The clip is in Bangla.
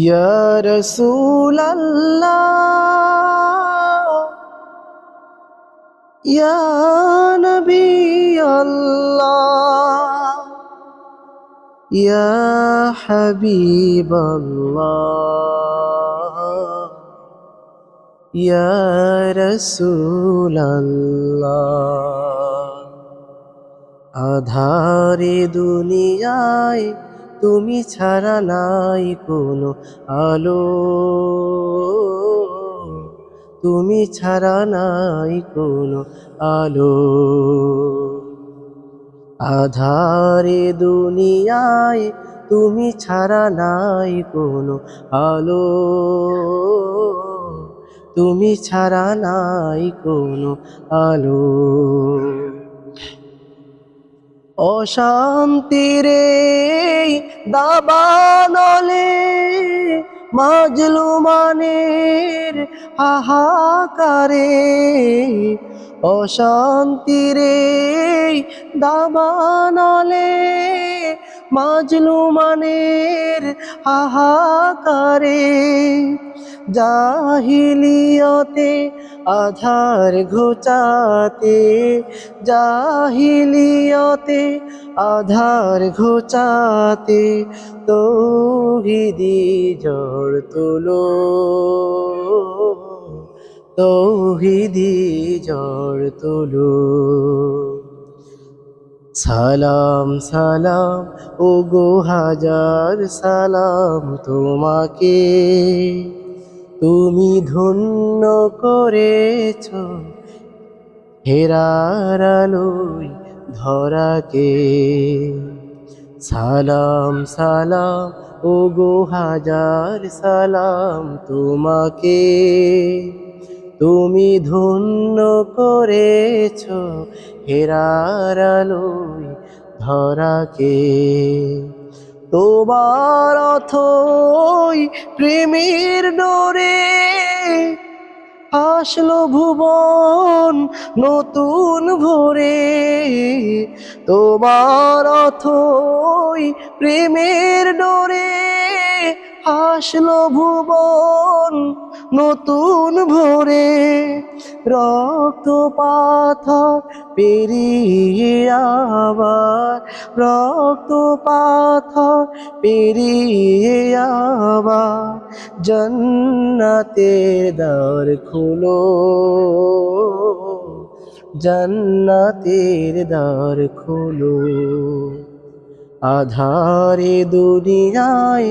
ইয়া রাসূলাল্লাহ ইয়া নবী আল্লাহ ইয়া হাবিবাল্লাহ ইয়া রাসূলাল্লাহ আধারে দুনিয়ায় তুমি ছাড়া নাই কোনো আলো, তুমি ছাড়া নাই কোনো আলো। আধারে দুনিয়ায় তুমি ছাড়া নাই কোনো আলো, তুমি ছাড়া নাই কোনো আলো। অশান্তির এই দাবানলে মাজলুমানের হাহাকারে, অশান্তির এই দাবানলে মাজলুমানের হাহাকারে, জাহিলিয়তে আধার ঘোচাতে, জাহিলিয়তে আধার ঘোচাতে তৌহিদি ঝড় তোলো, তৌহিদি ঝড় তোলো। সালাম সালাম ওগো হাজার সালাম তোমাকে, তুমি ধন্য করেছ হেরার আলোয় ধরাকে। সালাম সালাম ওগো হাজার সালাম তোমাকে, তুমি ধন্য করেছ হেরার আলোয় ধরাকে। তোমার অথই প্রেমের ডোরে আসলো ভুবন নতুন ভোরে, তোমার অথই প্রেমের ডোরে আসলো ভুবন নতুন ভোরে। রক্তপাথর পেরিয়ে আবার, রক্তপাথর পেরিয়ে আবার জান্নাতের দ্বার খোলো, জান্নাতের দ্বার খোলো। আধারে দুনিয়ায়